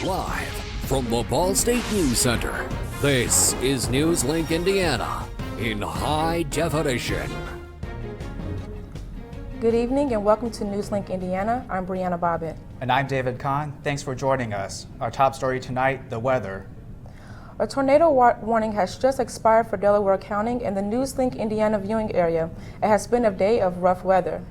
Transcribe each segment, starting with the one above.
Live from the Ball State News Center, this is NewsLink Indiana in high definition. Good evening and welcome to NewsLink Indiana. I'm Brianna Bobbitt. And I'm David Kahn. Thanks for joining us. Our top story tonight, the weather. A tornado warning has just expired for Delaware County and the NewsLink Indiana viewing area. It has been a day of rough weather.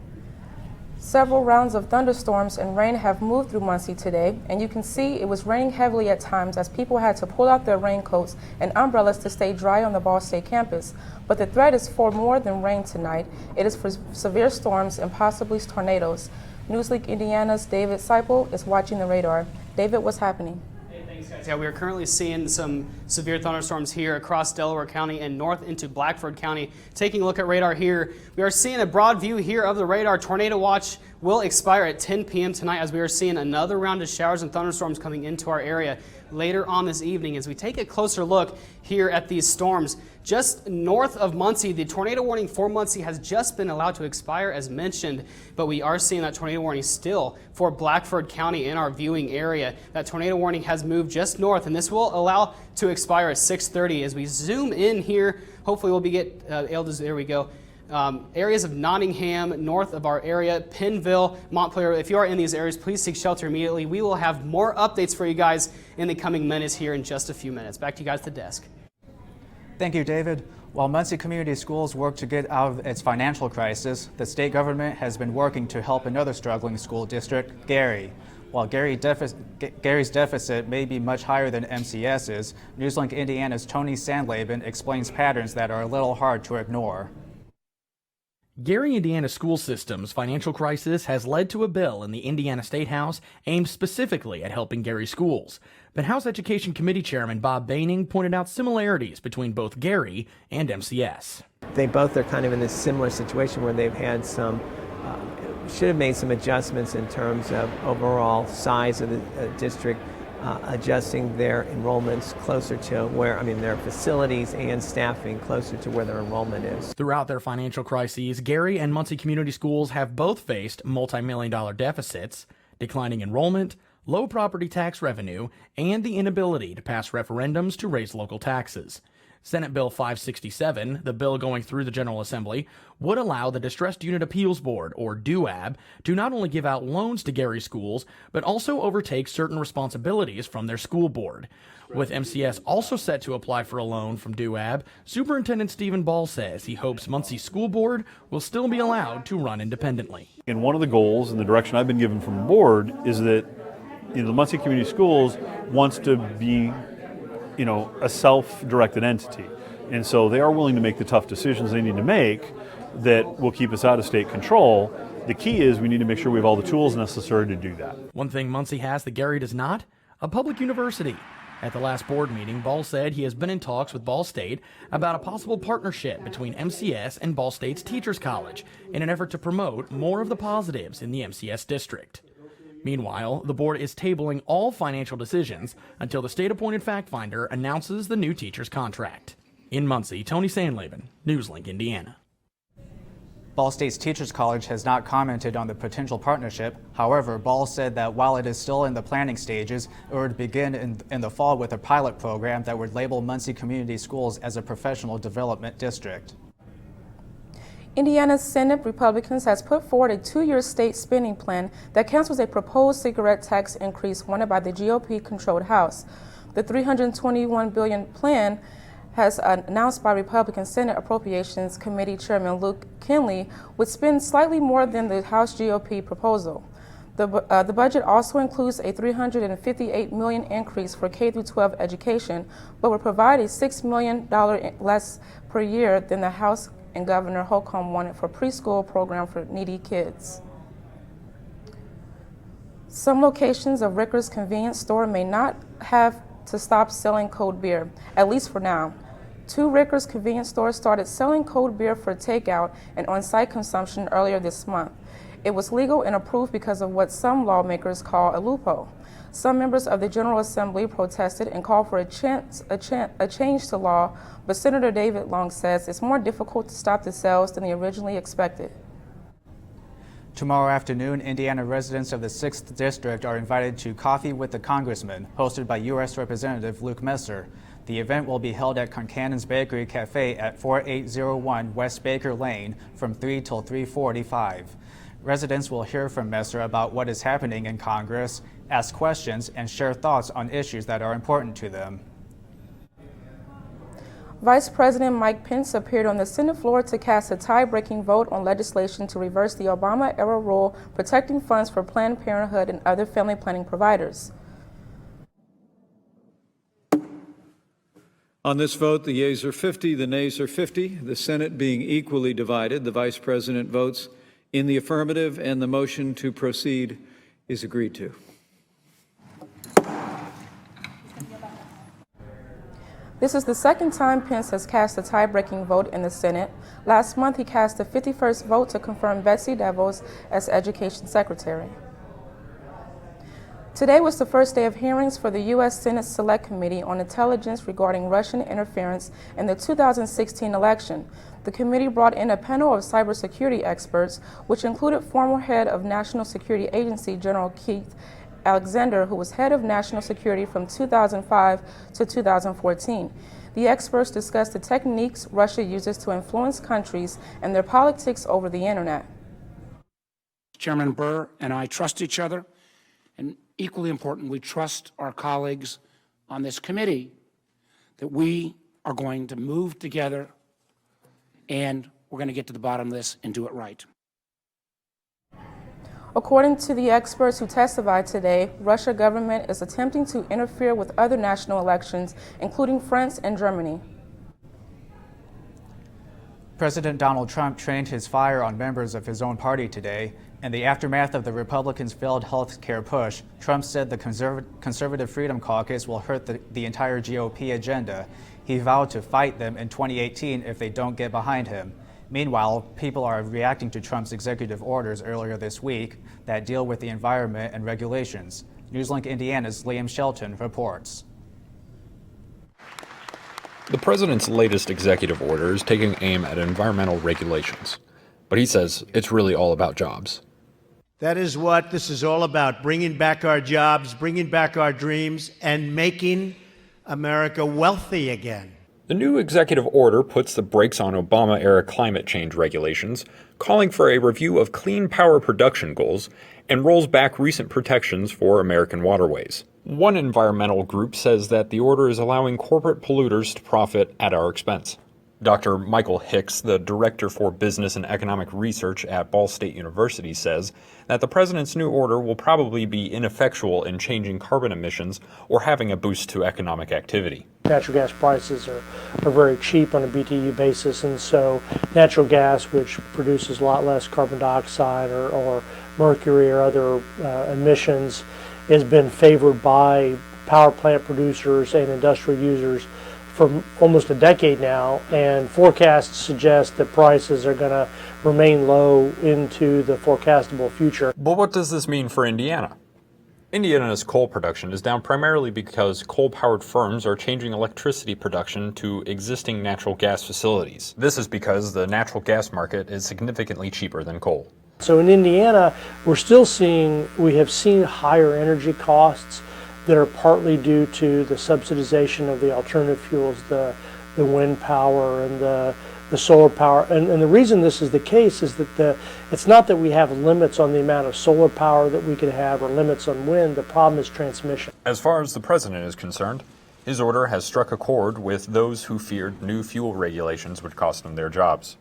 Several rounds of thunderstorms and rain have moved through Muncie today, and you can see it was raining heavily at times as people had to pull out their raincoats and umbrellas to stay dry on the Ball State campus. But the threat is for more than rain tonight. It is for severe storms and possibly tornadoes. NewsLink Indiana's David Seipel is watching the radar. David, what's happening? Thanks, guys. Yeah, we are currently seeing some severe thunderstorms here across Delaware County and north into Blackford County. Taking a look at radar here, we are seeing a broad view here of the radar. Tornado watch will expire at 10 p.m. tonight as we are seeing another round of showers and thunderstorms coming into our area later on this evening. As we take a closer look here at these storms, just north of Muncie, the tornado warning for Muncie has just been allowed to expire as mentioned, but we are seeing that tornado warning still for Blackford County in our viewing area. That tornado warning has moved just north, and this will allow to expire at 6:30. As we zoom in here, hopefully we'll be able to, there we go. Areas of Nottingham, north of our area, Pennville, Montpelier. If you are in these areas, please seek shelter immediately. We will have more updates for you guys in the coming minutes here in just a few minutes. Back to you guys at the desk. Thank you, David. While Muncie Community Schools work to get out of its financial crisis, the state government has been working to help another struggling school district, Gary. While Gary's deficit may be much higher than MCS's, NewsLink Indiana's Tony Sandlaben explains patterns that are a little hard to ignore. Gary, Indiana school system's financial crisis has led to a bill in the Indiana State House aimed specifically at helping Gary schools. But House Education Committee Chairman Bob Baining pointed out similarities between both Gary and MCS. They both are kind of in this similar situation where they've had should have made some adjustments in terms of overall size of the district, adjusting their enrollments closer to where, their facilities and staffing closer to where their enrollment is. Throughout their financial crises, Gary and Muncie Community Schools have both faced multi-million-dollar deficits, declining enrollment, low property tax revenue, and the inability to pass referendums to raise local taxes. Senate Bill 567, the bill going through the General Assembly, would allow the Distressed Unit Appeals Board, or DUAB, to not only give out loans to Gary schools, but also overtake certain responsibilities from their school board. With MCS also set to apply for a loan from DUAB, Superintendent Stephen Ball says he hopes Muncie School Board will still be allowed to run independently. And one of the goals and the direction I've been given from the board is that the Muncie Community Schools wants to be a self-directed entity. And so they are willing to make the tough decisions they need to make that will keep us out of state control. The key is we need to make sure we have all the tools necessary to do that. One thing Muncie has that Gary does not, a public university. At the last board meeting, Ball said he has been in talks with Ball State about a possible partnership between MCS and Ball State's Teachers College in an effort to promote more of the positives in the MCS district. Meanwhile, the board is tabling all financial decisions until the state-appointed fact finder announces the new teacher's contract. In Muncie, Tony Sandlaben, NewsLink Indiana. Ball State's Teachers College has not commented on the potential partnership. However, Ball said that while it is still in the planning stages, it would begin in the fall with a pilot program that would label Muncie Community Schools as a professional development district. Indiana's Senate Republicans has put forward a 2-year state spending plan that cancels a proposed cigarette tax increase wanted by the GOP-controlled House. The $321 billion plan, has announced by Republican Senate Appropriations Committee Chairman Luke Kinley, would spend slightly more than the House GOP proposal. The budget also includes a $358 million increase for K-12 education, but will provide a $6 million less per year than the House and Governor Holcomb wanted for preschool program for needy kids. Some locations of Ricker's convenience store may not have to stop selling cold beer, at least for now. 2 Ricker's convenience stores started selling cold beer for takeout and on-site consumption earlier this month. It was legal and approved because of what some lawmakers call a loophole. Some members of the General Assembly protested and called for a change to law, but Senator David Long says it's more difficult to stop the sales than they originally expected. Tomorrow afternoon, Indiana residents of the 6th District are invited to Coffee with the Congressman, hosted by U.S. Representative Luke Messer. The event will be held at Concannon's Bakery Cafe at 4801 West Baker Lane from 3 till 3:45. Residents will hear from Messer about what is happening in Congress, ask questions, and share thoughts on issues that are important to them. Vice President Mike Pence appeared on the Senate floor to cast a tie-breaking vote on legislation to reverse the Obama-era rule protecting funds for Planned Parenthood and other family planning providers. On this vote, the yeas are 50, the nays are 50. The Senate being equally divided, the Vice President votes in the affirmative, and the motion to proceed is agreed to. This is the second time Pence has cast a tie-breaking vote in the Senate. Last month, he cast the 51st vote to confirm Betsy DeVos as Education Secretary. Today was the first day of hearings for the U.S. Senate Select Committee on Intelligence regarding Russian interference in the 2016 election. The committee brought in a panel of cybersecurity experts, which included former head of National Security Agency General Keith Alexander, who was head of national security from 2005 to 2014. The experts discussed the techniques Russia uses to influence countries and their politics over the internet. Chairman Burr and I trust each other, and equally important, we trust our colleagues on this committee that we are going to move together and we're going to get to the bottom of this and do it right. According to the experts who testified today, Russia's government is attempting to interfere with other national elections, including France and Germany. President Donald Trump trained his fire on members of his own party today. In the aftermath of the Republicans' failed health care push, Trump said the Conservative Freedom Caucus will hurt the entire GOP agenda. He vowed to fight them in 2018 if they don't get behind him. Meanwhile, people are reacting to Trump's executive orders earlier this week that deal with the environment and regulations. NewsLink Indiana's Liam Shelton reports. The president's latest executive order is taking aim at environmental regulations, but he says it's really all about jobs. That is what this is all about, bringing back our jobs, bringing back our dreams, and making America wealthy again. The new executive order puts the brakes on Obama-era climate change regulations, calling for a review of clean power production goals, and rolls back recent protections for American waterways. One environmental group says that the order is allowing corporate polluters to profit at our expense. Dr. Michael Hicks, the Director for Business and Economic Research at Ball State University, says that the president's new order will probably be ineffectual in changing carbon emissions or having a boost to economic activity. Natural gas prices are very cheap on a BTU basis, and so natural gas, which produces a lot less carbon dioxide or mercury or other emissions, has been favored by power plant producers and industrial users for almost a decade now, and forecasts suggest that prices are going to remain low into the forecastable future. But what does this mean for Indiana? Indiana's coal production is down primarily because coal-powered firms are changing electricity production to existing natural gas facilities. This is because the natural gas market is significantly cheaper than coal. So in Indiana, we have seen higher energy costs that are partly due to the subsidization of the alternative fuels, the wind power and the solar power. And the reason this is the case is that it's not that we have limits on the amount of solar power that we could have or limits on wind. The problem is transmission. As far as the president is concerned, his order has struck a chord with those who feared new fuel regulations would cost them their jobs.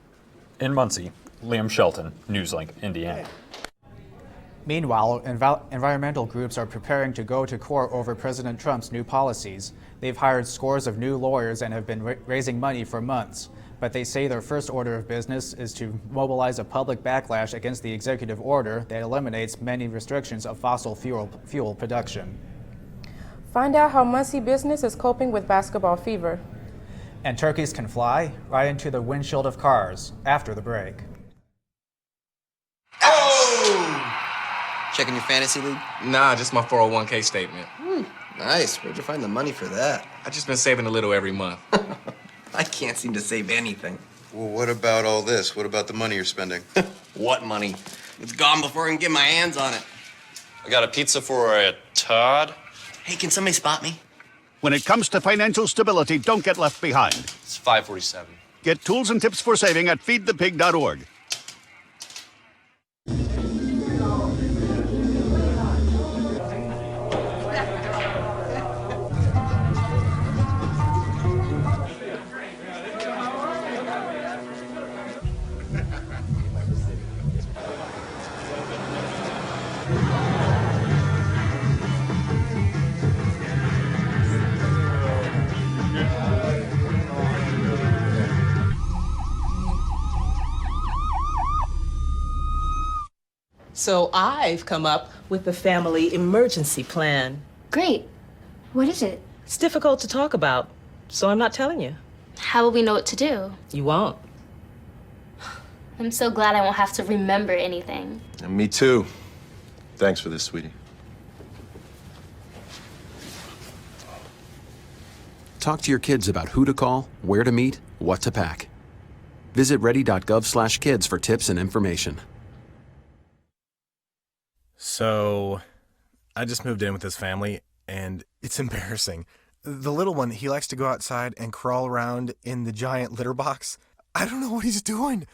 In Muncie, Liam Shelton, NewsLink, Indiana. Meanwhile, environmental groups are preparing to go to court over President Trump's new policies. They've hired scores of new lawyers and have been raising money for months. But they say their first order of business is to mobilize a public backlash against the executive order that eliminates many restrictions of fossil fuel production. Find out how Muncie business is coping with basketball fever. And turkeys can fly right into the windshield of cars after the break. Oh! Checking your fantasy league? Nah, just my 401k statement. Nice. Where'd you find the money for that? I just been saving a little every month. I can't seem to save anything. Well, what about all this? What about the money you're spending? What money? It's gone before I can get my hands on it. I got a pizza for a Todd. Hey, can somebody spot me? When it comes to financial stability, don't get left behind. It's 547. Get tools and tips for saving at feedthepig.org. So I've come up with the family emergency plan. Great. What is it? It's difficult to talk about, so I'm not telling you. How will we know what to do? You won't. I'm so glad I won't have to remember anything. And me too. Thanks for this, sweetie. Talk to your kids about who to call, where to meet, what to pack. Visit ready.gov/kids for tips and information. So, I just moved in with this family, and it's embarrassing. The little one, he likes to go outside and crawl around in the giant litter box. I don't know what he's doing.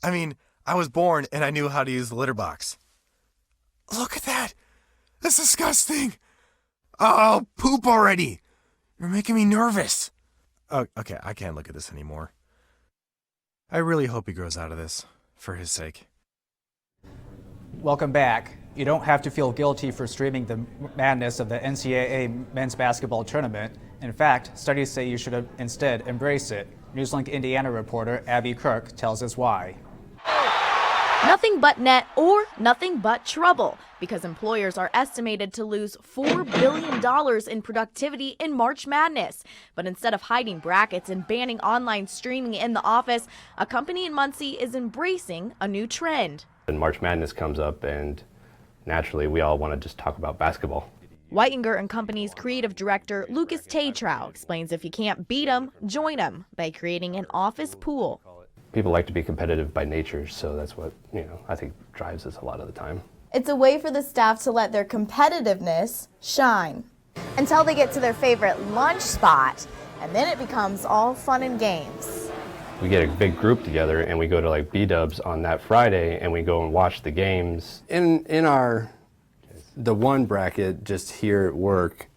I mean, I was born and I knew how to use the litter box. Look at that! That's disgusting! Oh, poop already! You're making me nervous. Oh, okay, I can't look at this anymore. I really hope he grows out of this, for his sake. Welcome back. You don't have to feel guilty for streaming the madness of the NCAA men's basketball tournament. In fact, studies say you should instead embrace it. NewsLink Indiana reporter Abby Kirk tells us why. Nothing but net or nothing but trouble, because employers are estimated to lose $4 billion in productivity in March Madness. But instead of hiding brackets and banning online streaming in the office, a company in Muncie is embracing a new trend. And March Madness comes up, and naturally we all want to just talk about basketball. Whitinger and Company's creative director Lucas Tatrow explains if you can't beat them, join them by creating an office pool. People like to be competitive by nature, so that's what, I think drives us a lot of the time. It's a way for the staff to let their competitiveness shine until they get to their favorite lunch spot, and then it becomes all fun and games. We get a big group together and we go to like B-dubs on that Friday and we go and watch the games. In the one bracket just here at work,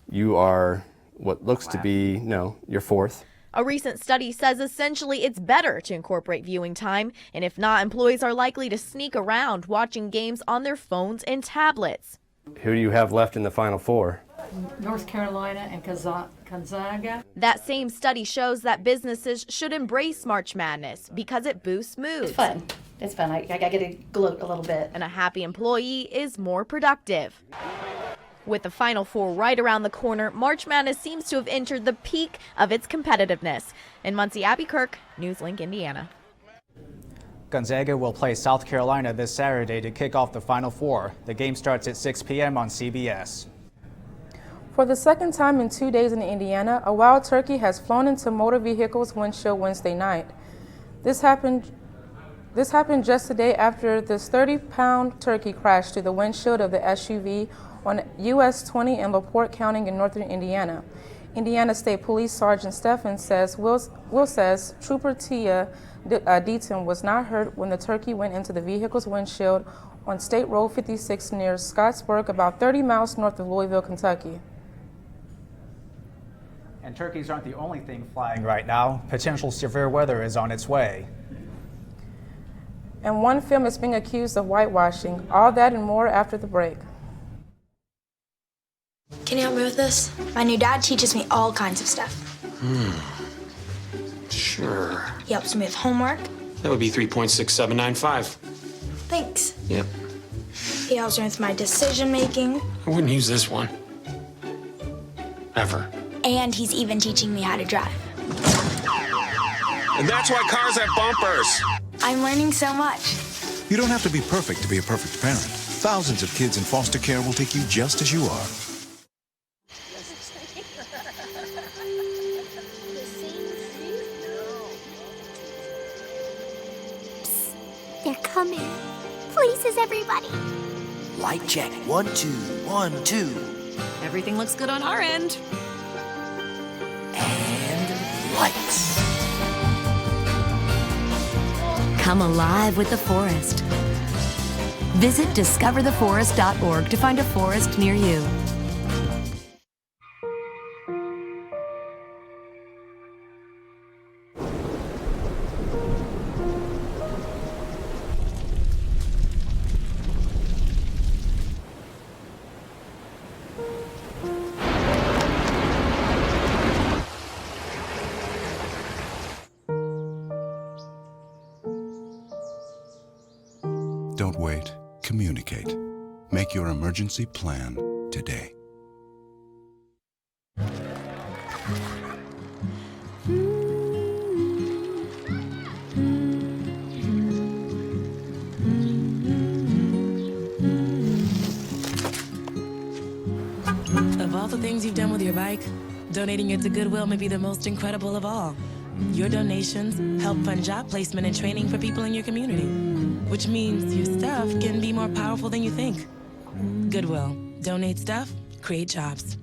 you are what looks to be, you're fourth. A recent study says essentially it's better to incorporate viewing time, and if not, employees are likely to sneak around watching games on their phones and tablets. Who do you have left in the Final Four? North Carolina and Gonzaga. That same study shows that businesses should embrace March Madness because it boosts moods. It's fun. It's fun. I get to gloat a little bit. And a happy employee is more productive. With the Final Four right around the corner, March Madness seems to have entered the peak of its competitiveness. In Muncie, Abby Kirk, NewsLink, Indiana. Gonzaga will play South Carolina this Saturday to kick off the Final Four. The game starts at 6 p.m. on CBS. For the second time in 2 days in Indiana, a wild turkey has flown into motor vehicles' windshield Wednesday night. This happened just a day after this 30-pound turkey crashed through the windshield of the SUV on US 20 in LaPorte County in northern Indiana. Indiana State Police Sergeant Stephan says Will says Trooper Tia Deaton was not hurt when the turkey went into the vehicle's windshield on State Road 56 near Scottsburg, about 30 miles north of Louisville, Kentucky. And turkeys aren't the only thing flying right now. Potential severe weather is on its way. And one film is being accused of whitewashing. All that and more after the break. Can you help me with this? My new dad teaches me all kinds of stuff. Sure. He helps me with homework. That would be 3.6795. Thanks. Yep. He helps me with my decision making. I wouldn't use this one. Ever. And he's even teaching me how to drive. And that's why cars have bumpers. I'm learning so much. You don't have to be perfect to be a perfect parent. Thousands of kids in foster care will take you just as you are. They're coming. Please. faces, everybody. Light check. 1, 2, 1, 2. Everything looks good on our end. And lights. Come alive with the forest. Visit discovertheforest.org to find a forest near you. Don't wait. Communicate. Make your emergency plan today. Of all the things you've done with your bike, donating it to Goodwill may be the most incredible of all. Your donations help fund job placement and training for people in your community, which means your stuff can be more powerful than you think. Goodwill. Donate stuff, create jobs.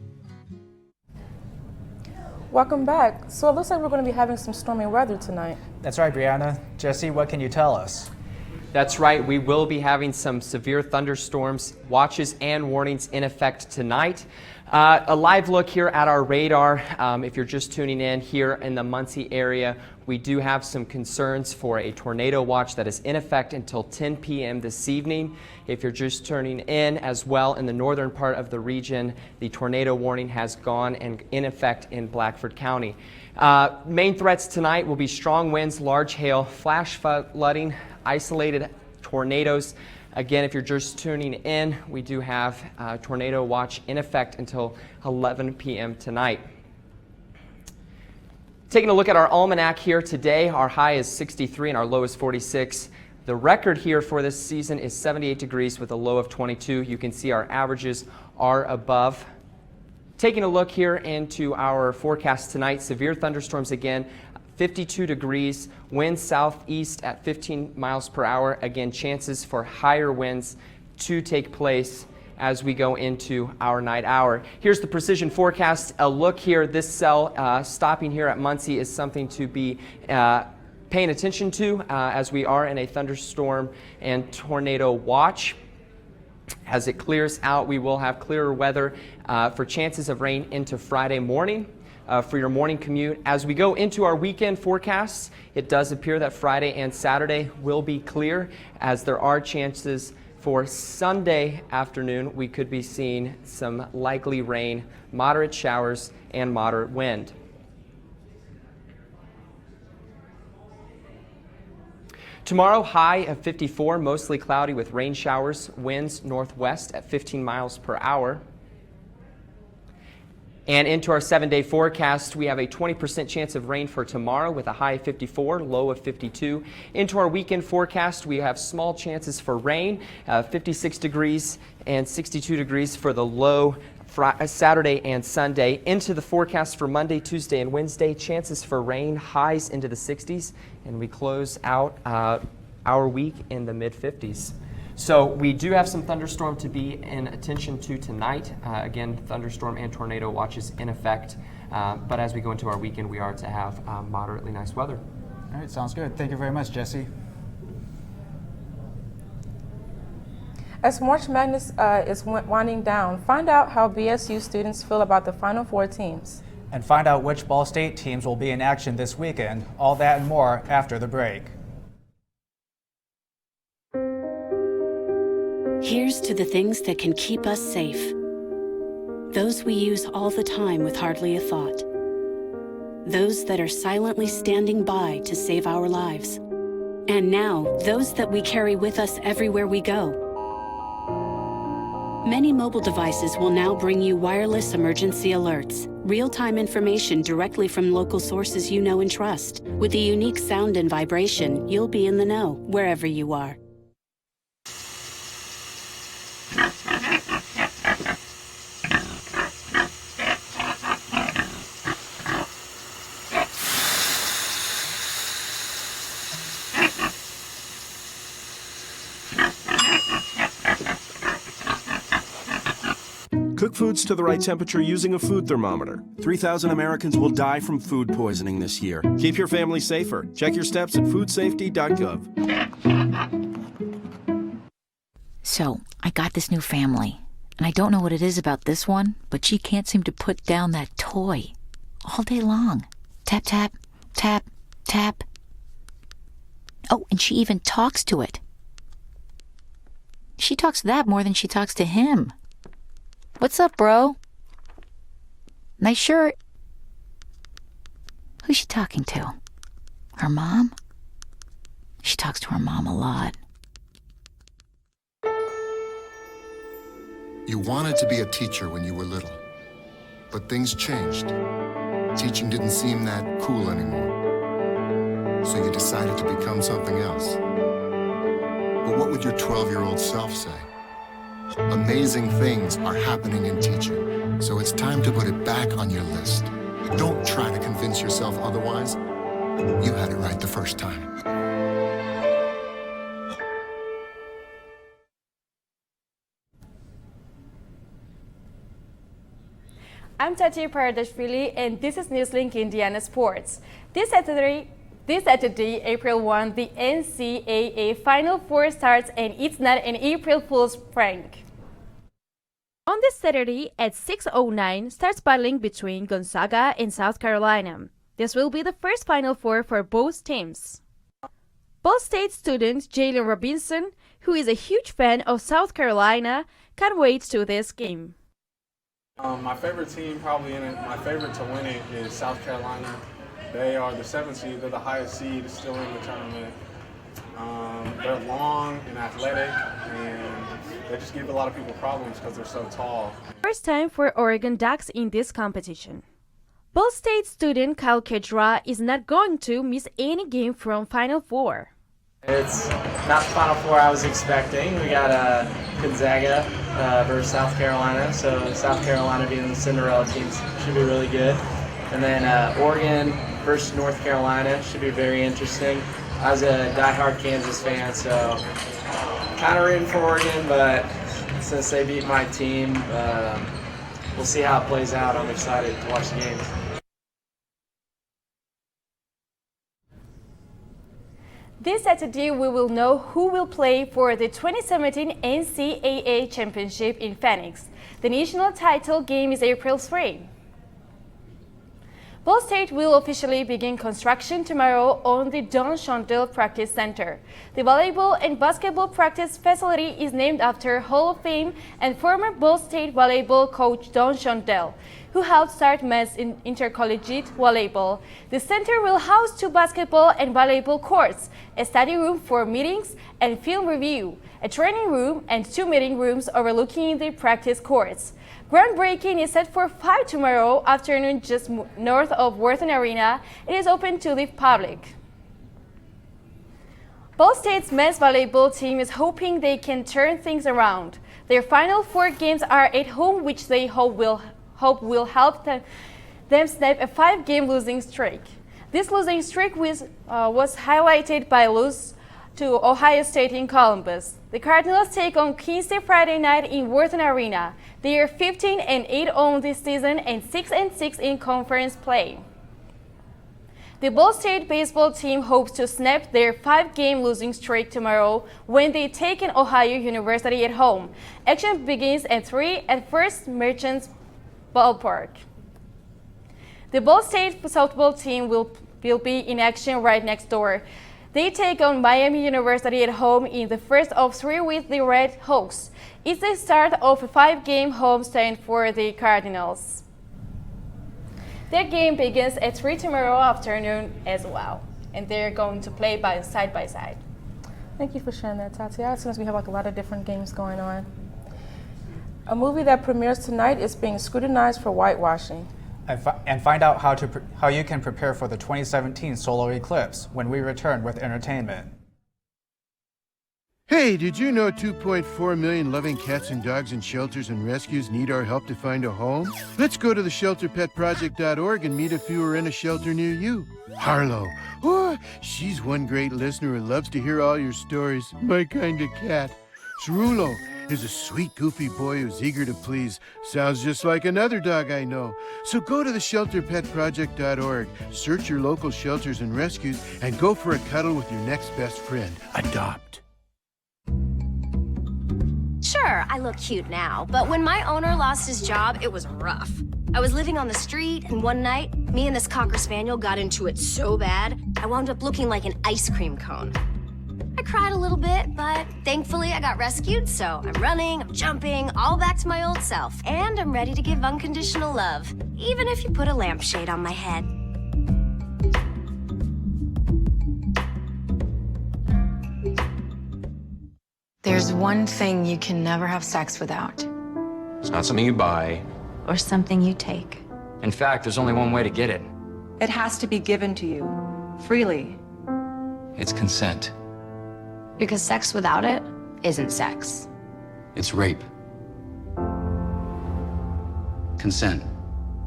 Welcome back. So it looks like we're going to be having some stormy weather tonight. That's right, Brianna. Jesse, what can you tell us? That's right, we will be having some severe thunderstorms, watches and warnings in effect tonight. A live look here at our radar. If you're just tuning in here in the Muncie area, we do have some concerns for a tornado watch that is in effect until 10 p.m. this evening. If you're just tuning in as well in the northern part of the region, the tornado warning has gone and in effect in Blackford County. Main threats tonight will be strong winds, large hail, flash flooding, isolated tornadoes. Again, if you're just tuning in, we do have a tornado watch in effect until 11 p.m. tonight. Taking a look at our almanac here today, our high is 63 and our low is 46. The record here for this season is 78 degrees with a low of 22. You can see our averages are above. Taking a look here into our forecast tonight, severe thunderstorms again. 52 degrees, winds southeast at 15 miles per hour. Again, chances for higher winds to take place as we go into our night hour. Here's the precision forecast. A look here, this cell stopping here at Muncie is something to be paying attention to as we are in a thunderstorm and tornado watch. As it clears out, we will have clearer weather for chances of rain into Friday morning. For your morning commute. As we go into our weekend forecasts, it does appear that Friday and Saturday will be clear, as there are chances for Sunday afternoon we could be seeing some likely rain, moderate showers, and moderate wind. Tomorrow, high of 54, mostly cloudy with rain showers, winds northwest at 15 miles per hour. And into our 7-day forecast, we have a 20% chance of rain for tomorrow with a high of 54, low of 52. Into our weekend forecast, we have small chances for rain, 56 degrees and 62 degrees for the low Saturday and Sunday. Into the forecast for Monday, Tuesday, and Wednesday, chances for rain, highs into the 60s, and we close out our week in the mid-50s. So we do have some thunderstorm to be in attention to tonight. Again, thunderstorm and tornado watches in effect. But as we go into our weekend, we are to have moderately nice weather. All right, sounds good. Thank you very much, Jesse. As March Madness is winding down, find out how BSU students feel about the Final Four teams. And find out which Ball State teams will be in action this weekend. All that and more after the break. Here's to the things that can keep us safe. Those we use all the time with hardly a thought. Those that are silently standing by to save our lives. And now, those that we carry with us everywhere we go. Many mobile devices will now bring you wireless emergency alerts, real-time information directly from local sources you know and trust. With the unique sound and vibration, you'll be in the know wherever you are. Cook foods to the right temperature using a food thermometer. 3,000 Americans will die from food poisoning this year. Keep your family safer. Check your steps at foodsafety.gov. So, I got this new family, and I don't know what it is about this one, but she can't seem to put down that toy all day long. Tap, tap, tap, tap. Oh, and she even talks to it. She talks to that more than she talks to him. What's up, bro? Nice shirt. Who's she talking to? Her mom? She talks to her mom a lot. You wanted to be a teacher when you were little, but things changed. Teaching didn't seem that cool anymore, so you decided to become something else. But what would your 12-year-old self say? Amazing things are happening in teaching, so it's time to put it back on your list. Don't try to convince yourself otherwise. You had it right the first time. I'm Tati Paradashvili, and this is NewsLink Indiana Sports. This Saturday, April 1, the NCAA Final Four starts, and it's not an April Fool's prank. On this Saturday at 6:09 starts battling between Gonzaga and South Carolina. This will be the first Final Four for both teams. Ball State student Jalen Robinson, who is a huge fan of South Carolina, can't wait to this game. My favorite team, probably in it, my favorite to win it is South Carolina. They are the 7th seed, they're the highest seed, still in the tournament. They're long and athletic, and they just give a lot of people problems because they're so tall. First time for Oregon Ducks in this competition. Ball State student Kyle Kedra is not going to miss any game from Final Four. It's not the Final Four I was expecting. We got Gonzaga versus South Carolina, so South Carolina being the Cinderella teams should be really good. And then Oregon versus North Carolina should be very interesting. I was a diehard Kansas fan, so kind of rooting for Oregon, but since they beat my team, we'll see how it plays out. I'm excited to watch the games. This Saturday, we will know who will play for the 2017 NCAA Championship in Phoenix. The national title game is April 3. Ball State will officially begin construction tomorrow on the Don Shondell Practice Center. The volleyball and basketball practice facility is named after Hall of Fame and former Ball State volleyball coach Don Shondell, who helped start men's intercollegiate volleyball. The center will house 2 basketball and volleyball courts, a study room for meetings and film review, a training room, and 2 meeting rooms overlooking the practice courts. Groundbreaking is set for 5 tomorrow afternoon just north of Worthen Arena. It is open to the public. Ball State's men's volleyball team is hoping they can turn things around. Their final 4 games are at home, which they hope will help them snap a 5-game losing streak. This losing streak was highlighted by lose to Ohio State in Columbus. The Cardinals take on Kinsey Friday night in Worthen Arena. They are 15-8 on this season and 6-6 in conference play. The Ball State baseball team hopes to snap their 5-game losing streak tomorrow when they take on Ohio University at home. Action begins at 3 at First Merchants Ballpark. The Ball State softball team will be in action right next door. They take on Miami University at home in the first of 3 with the Red Hawks. It's the start of a 5-game homestand for the Cardinals. Their game begins at 3 tomorrow afternoon as well, and they're going to play side by side. Thank you for sharing that, Tatiana. Since we have a lot of different games going on. A movie that premieres tonight is being scrutinized for whitewashing. And find out how you can prepare for the 2017 solar eclipse when we return with entertainment. Hey, did you know 2.4 million loving cats and dogs in shelters and rescues need our help to find a home? Let's go to theshelterpetproject.org and meet a few who are in a shelter near you. Harlow, oh, she's one great listener who loves to hear all your stories. My kind of cat. Cerulo, is a sweet, goofy boy who's eager to please. Sounds just like another dog I know. So go to the shelterpetproject.org, search your local shelters and rescues, and go for a cuddle with your next best friend. Adopt. Sure, I look cute now, but when my owner lost his job, it was rough. I was living on the street, and one night, me and this Cocker Spaniel got into it so bad, I wound up looking like an ice cream cone. I cried a little bit, but thankfully I got rescued, so I'm running, I'm jumping, all back to my old self, and I'm ready to give unconditional love, even if you put a lampshade on my head. There's one thing you can never have sex without. It's not something you buy. Or something you take. In fact, there's only one way to get it. It has to be given to you, freely. It's consent. Because sex without it isn't sex. It's rape. Consent.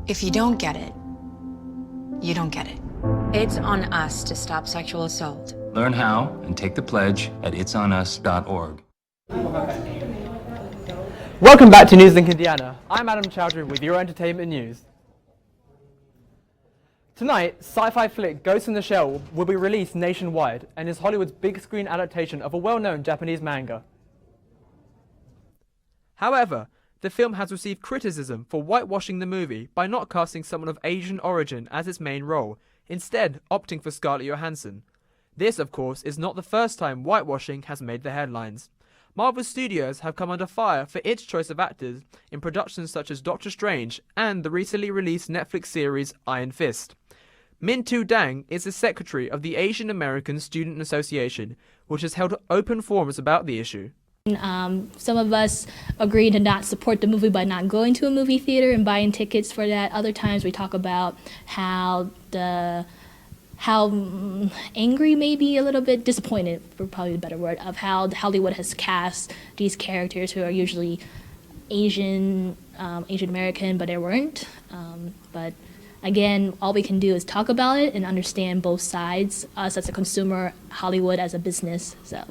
If you don't get it, you don't get it. It's on us to stop sexual assault. Learn how and take the pledge at itsonus.org. Welcome back to NewsLink Indiana. I'm Adam Chowdhury with your entertainment news. Tonight, sci-fi flick Ghost in the Shell will be released nationwide and is Hollywood's big screen adaptation of a well-known Japanese manga. However, the film has received criticism for whitewashing the movie by not casting someone of Asian origin as its main role, instead opting for Scarlett Johansson. This, of course, is not the first time whitewashing has made the headlines. Marvel Studios have come under fire for its choice of actors in productions such as Doctor Strange and the recently released Netflix series Iron Fist. Min Tu Dang is the secretary of the Asian American Student Association, which has held open forums about the issue. Some of us agree to not support the movie by not going to a movie theater and buying tickets for that. Other times we talk about how angry, maybe a little bit disappointed, for probably the better word, of how Hollywood has cast these characters who are usually Asian American, but they weren't. But again, all we can do is talk about it and understand both sides, us as a consumer, Hollywood as a business. So.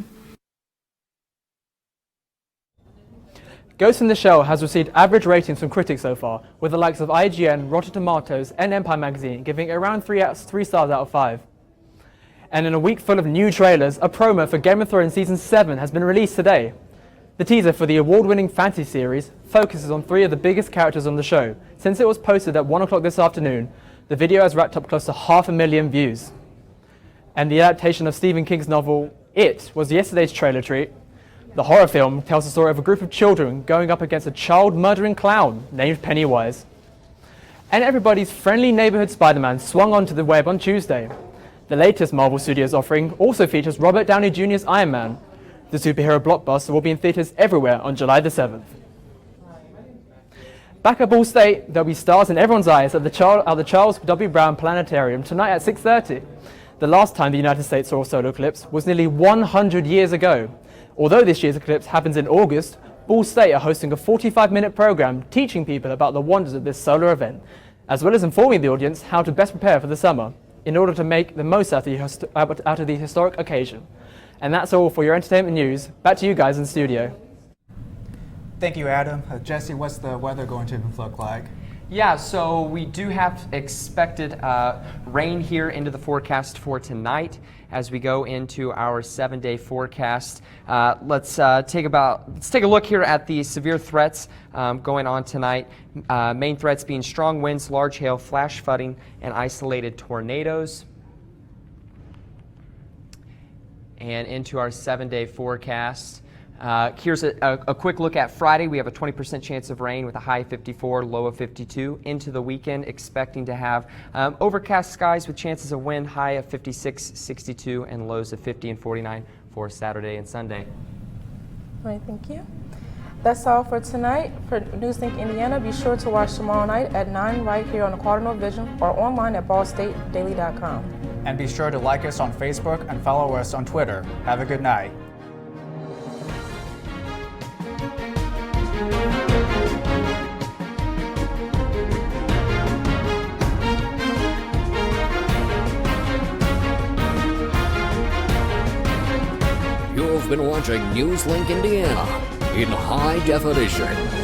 Ghost in the Shell has received average ratings from critics so far, with the likes of IGN, Rotten Tomatoes, and Empire Magazine giving it around 3 stars out of 5. And in a week full of new trailers, a promo for Game of Thrones Season 7 has been released today. The teaser for the award-winning fantasy series focuses on 3 of the biggest characters on the show. Since it was posted at 1 o'clock this afternoon, the video has racked up close to 500,000 views. And the adaptation of Stephen King's novel It was yesterday's trailer treat. The horror film tells the story of a group of children going up against a child-murdering clown named Pennywise. And everybody's friendly neighborhood Spider-Man swung onto the web on Tuesday. The latest Marvel Studios offering also features Robert Downey Jr.'s Iron Man. The superhero blockbuster will be in theaters everywhere on July the 7th. Back at Ball State, there'll be stars in everyone's eyes at the Charles W. Brown Planetarium tonight at 6:30. The last time the United States saw a solar eclipse was nearly 100 years ago. Although this year's eclipse happens in August, Ball State are hosting a 45-minute program teaching people about the wonders of this solar event, as well as informing the audience how to best prepare for the summer in order to make the most out of the historic occasion. And that's all for your entertainment news. Back to you guys in studio. Thank you, Adam. Jesse, what's the weather going to look like? Yeah, so we do have expected rain here into the forecast for tonight as we go into our 7-day forecast. Let's take a look here at the severe threats going on tonight. Main threats being strong winds, large hail, flash flooding, and isolated tornadoes. And into our 7-day forecast. Here's a quick look at Friday. We have a 20% chance of rain with a high of 54, low of 52. Into the weekend, expecting to have overcast skies with chances of wind, high of 56, 62, and lows of 50 and 49 for Saturday and Sunday. All right, thank you. That's all for tonight. For NewsLink Indiana, be sure to watch tomorrow night at 9 right here on the Cardinal Vision or online at ballstatedaily.com. And be sure to like us on Facebook and follow us on Twitter. Have a good night. You've been watching NewsLink Indiana. in high definition.